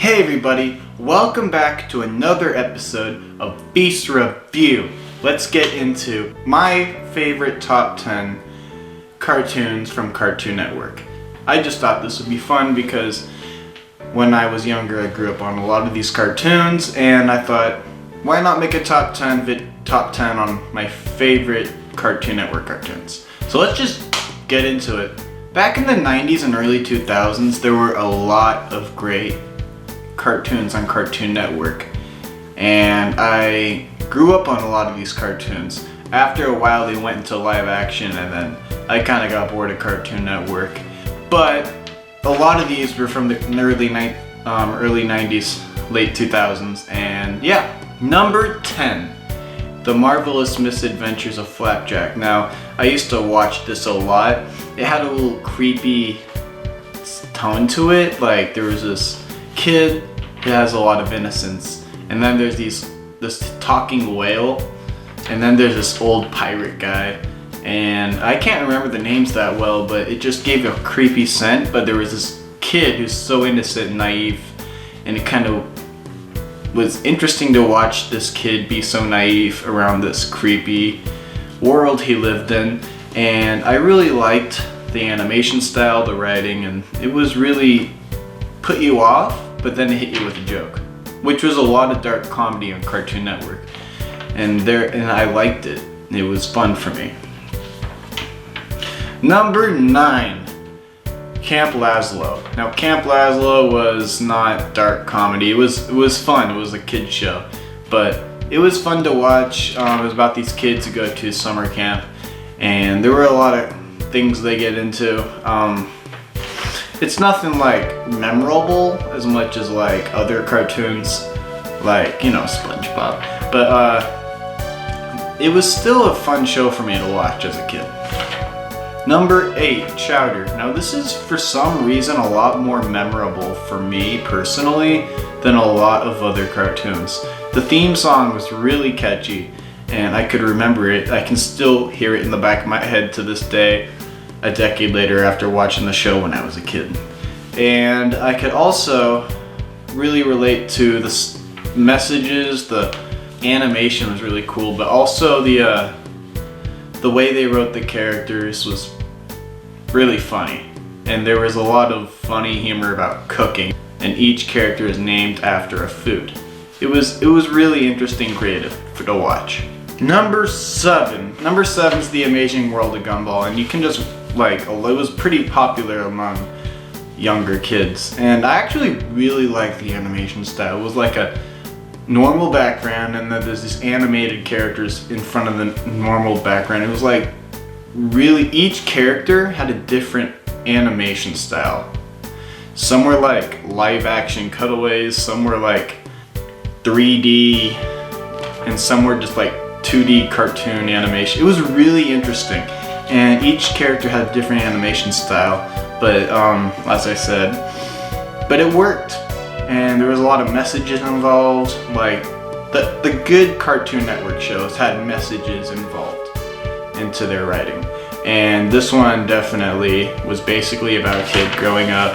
Hey everybody, welcome back to another episode of Feece Review. Let's get into my favorite top 10 cartoons from Cartoon Network. I just thought this would be fun because when I was younger I grew up on a lot of these cartoons and I thought, why not make a top 10 on my favorite Cartoon Network cartoons. So let's just get into it. Back in the 90s and early 2000s there were a lot of great cartoons on Cartoon Network, and I grew up on a lot of these cartoons. After a while they went into live action and then I kind of got bored of Cartoon Network, but a lot of these were from the early 90s, late 2000s, and yeah. Number 10, The Marvelous Misadventures of Flapjack. Now, I used to watch this a lot. It had a little creepy tone to it, like there was this kid who has a lot of innocence, and then there's this talking whale, and then there's this old pirate guy, and I can't remember the names that well, but it just gave a creepy scent. But there was this kid who's so innocent and naive, and it kind of was interesting to watch this kid be so naive around this creepy world he lived in. And I really liked the animation style, the writing, and it was really put you off, but then it hit you with a joke, which was a lot of dark comedy on Cartoon Network, and I liked it. It was fun for me. Number 9, Camp Lazlo. Now, Camp Lazlo was not dark comedy. It was fun. It was a kid show, but it was fun to watch. It was about these kids who go to summer camp, and there were a lot of things they get into. It's nothing like memorable as much as like other cartoons, like, you know, SpongeBob. But it was still a fun show for me to watch as a kid. Number 8, Chowder. Now this is for some reason a lot more memorable for me personally than a lot of other cartoons. The theme song was really catchy and I could remember it. I can still hear it in the back of my head to this day, a decade later after watching the show when I was a kid. And I could also really relate to the messages. The animation was really cool, but also the way they wrote the characters was really funny. And there was a lot of funny humor about cooking, and each character is named after a food. It was really interesting, creative to watch. Number 7. Number 7 is The Amazing World of Gumball, and you can just it was pretty popular among younger kids, and I actually really liked the animation style. It was like a normal background and then there's these animated characters in front of the normal background. It was like really each character had a different animation style. Some were like live action cutaways, some were like 3D, and some were just like 2D cartoon animation. It was really interesting. And each character had a different animation style, but as I said, but it worked. And there was a lot of messages involved. Like the good Cartoon Network shows had messages involved into their writing. And this one definitely was basically about a kid growing up,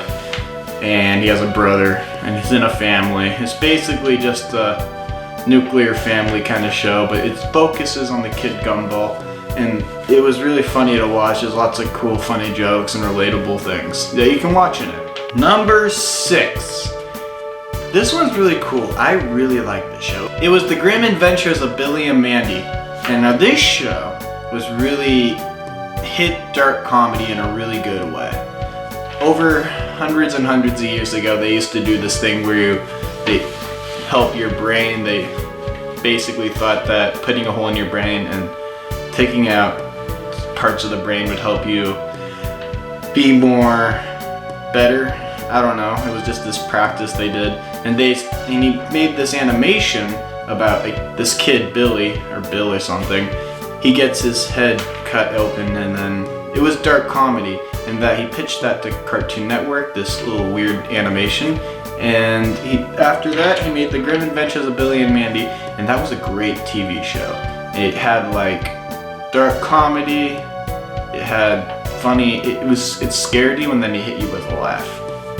and he has a brother, and he's in a family. It's basically just a nuclear family kind of show, but it focuses on the kid Gumball. And it was really funny to watch. There's lots of cool, funny jokes and relatable things that you can watch in it. Number 6. This one's really cool. I really like this show. It was The Grim Adventures of Billy and Mandy. And now this show was really hit dark comedy in a really good way. Over hundreds and hundreds of years ago, they used to do this thing where they help your brain. They basically thought that putting a hole in your brain and taking out parts of the brain would help you be more better. I don't know, it was just this practice they did. And he made this animation about like this kid, Billy, or Bill or something. He gets his head cut open, and then it was dark comedy, and that he pitched that to Cartoon Network, this little weird animation. And after that he made The Grim Adventures of Billy and Mandy, and that was a great TV show. It had like dark comedy, it had funny, it scared you and then it hit you with a laugh.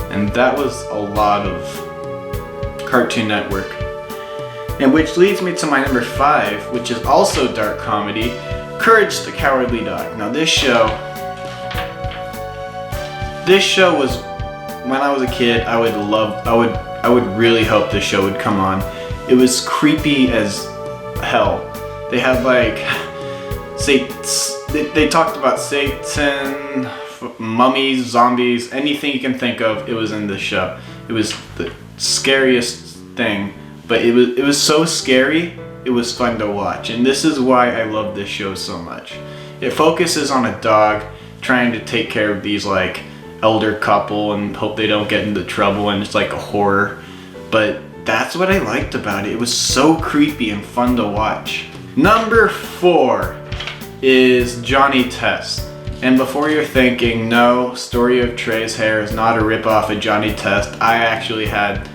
And that was a lot of Cartoon Network. And which leads me to my number 5, which is also dark comedy, Courage the Cowardly Dog. Now this show was, when I was a kid, I would really hope this show would come on. It was creepy as hell. They had like, they talked about Satan, mummies, zombies, anything you can think of, it was in this show. It was the scariest thing, but it was so scary, it was fun to watch. And this is why I love this show so much. It focuses on a dog trying to take care of these like elder couple and hope they don't get into trouble, and it's like a horror. But that's what I liked about it. It was so creepy and fun to watch. Number 4 is Johnny Test. And before you're thinking, no, Story of Trey's hair is not a ripoff of Johnny Test, I actually had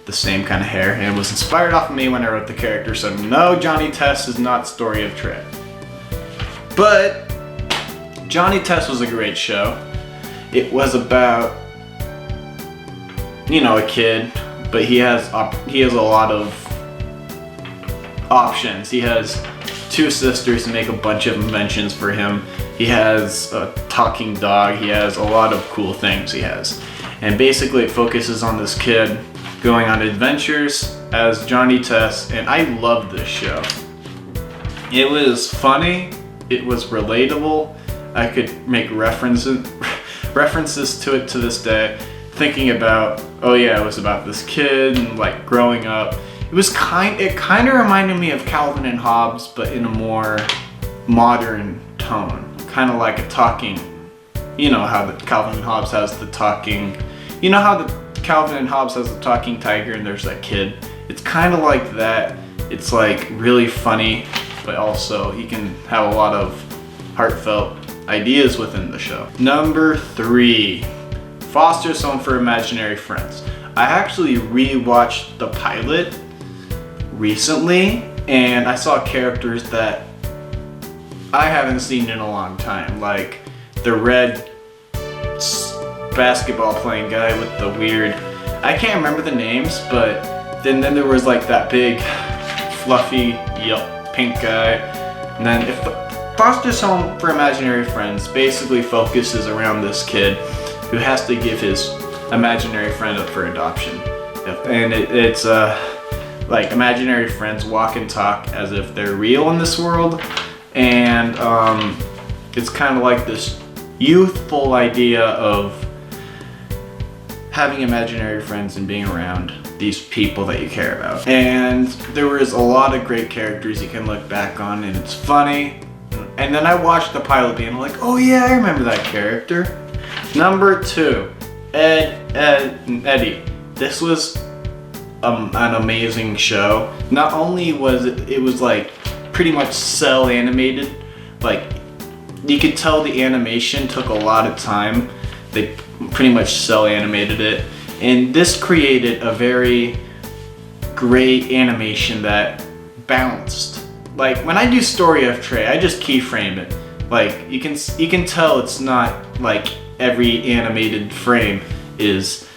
the same kind of hair, and it was inspired off of me when I wrote the character, so no, Johnny Test is not Story of Trey. But Johnny Test was a great show. It was about, a kid, but he has a lot of options. He has 2 sisters who make a bunch of inventions for him. He has a talking dog. He has a lot of cool things he has. And basically it focuses on this kid going on adventures as Johnny Test, and I loved this show. It was funny, it was relatable. I could make references to it to this day, thinking about, oh yeah, it was about this kid and like growing up. It kind of reminded me of Calvin and Hobbes, but in a more modern tone. Kind of like a talking, how the Calvin and Hobbes has the talking, how the Calvin and Hobbes has the talking tiger and there's that kid. It's kind of like that. It's like really funny, but also you can have a lot of heartfelt ideas within the show. Number 3, Foster's Home for Imaginary Friends. I actually rewatched the pilot recently, and I saw characters that I haven't seen in a long time, like the red basketball playing guy with the weird, I can't remember the names, but then there was like that big fluffy pink guy. And then if Foster's Home for Imaginary Friends basically focuses around this kid who has to give his imaginary friend up for adoption. And it's like imaginary friends walk and talk as if they're real in this world. And it's kind of like this youthful idea of having imaginary friends and being around these people that you care about. And there was a lot of great characters you can look back on, and it's funny. And then I watched the pilot being like, oh yeah, I remember that character. Number 2, Ed, and Eddie. This was an amazing show. Not only was it was like pretty much cell animated, like you could tell the animation took a lot of time. They pretty much cell animated it, and this created a very great animation that bounced. Like when I do Story of Trey, I just keyframe it. Like you can tell it's not like every animated frame is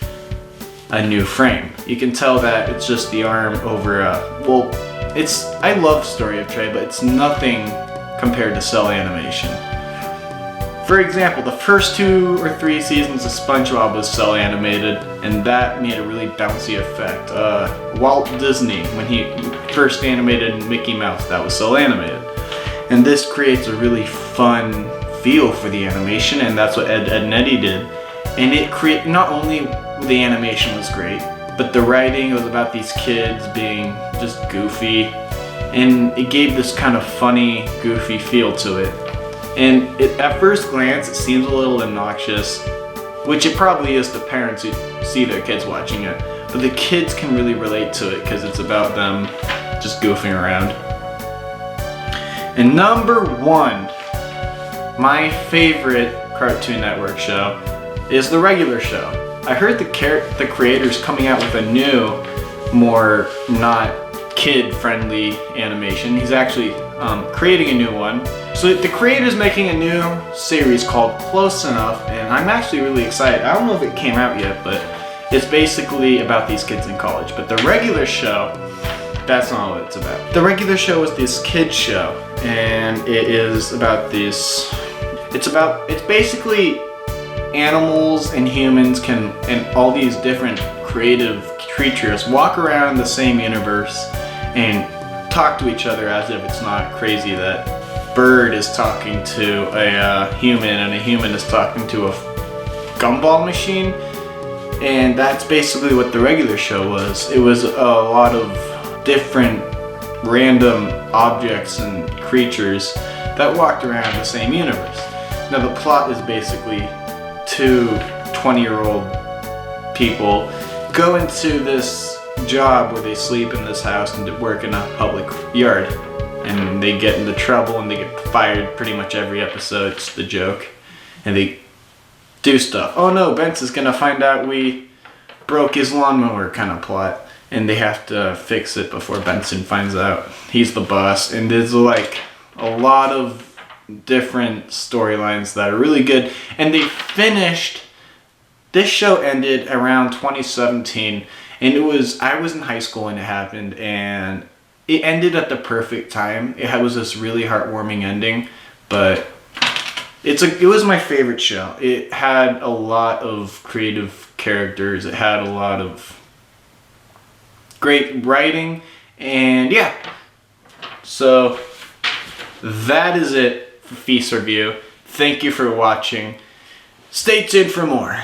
a new frame. You can tell that it's just the arm over I love Story of Trey, but it's nothing compared to cell animation. For example, the first 2 or 3 seasons of SpongeBob was cell animated, and that made a really bouncy effect. Walt Disney, when he first animated Mickey Mouse, that was cell animated. And this creates a really fun feel for the animation, and that's what Ed, and Eddie did. And it not only the animation was great, but the writing was about these kids being just goofy, and it gave this kind of funny, goofy feel to it. And at first glance, it seems a little obnoxious, which it probably is to parents who see their kids watching it, but the kids can really relate to it because it's about them just goofing around. And number 1, my favorite Cartoon Network show is the regular show. I heard the creators coming out with a new, more not kid-friendly animation. He's actually creating a new one. So the creator's making a new series called Close Enough, and I'm actually really excited. I don't know if it came out yet, but It's basically about these kids in college. But the regular show, that's not what it's about. The regular show is this kids show, and it is about this. It's basically animals and humans and all these different creative creatures walk around in the same universe and talk to each other as if it's not crazy that bird is talking to a human and a human is talking to a gumball machine. And that's basically what the regular show was. It was a lot of different random objects and creatures that walked around the same universe. Now the plot is basically two 20-year-old people go into this job where they sleep in this house and work in a public yard. And they get into trouble and they get fired pretty much every episode. It's the joke. And they do stuff. Oh no, Benson's gonna find out we broke his lawnmower kind of plot. And they have to fix it before Benson finds out he's the boss. And there's like a lot of different storylines that are really good. And they finished, this show ended around 2017. And I was in high school when it happened. And it ended at the perfect time. It was this really heartwarming ending. But it was my favorite show. It had a lot of creative characters. It had a lot of great writing. And yeah. So that is it for Feece Review. Thank you for watching. Stay tuned for more.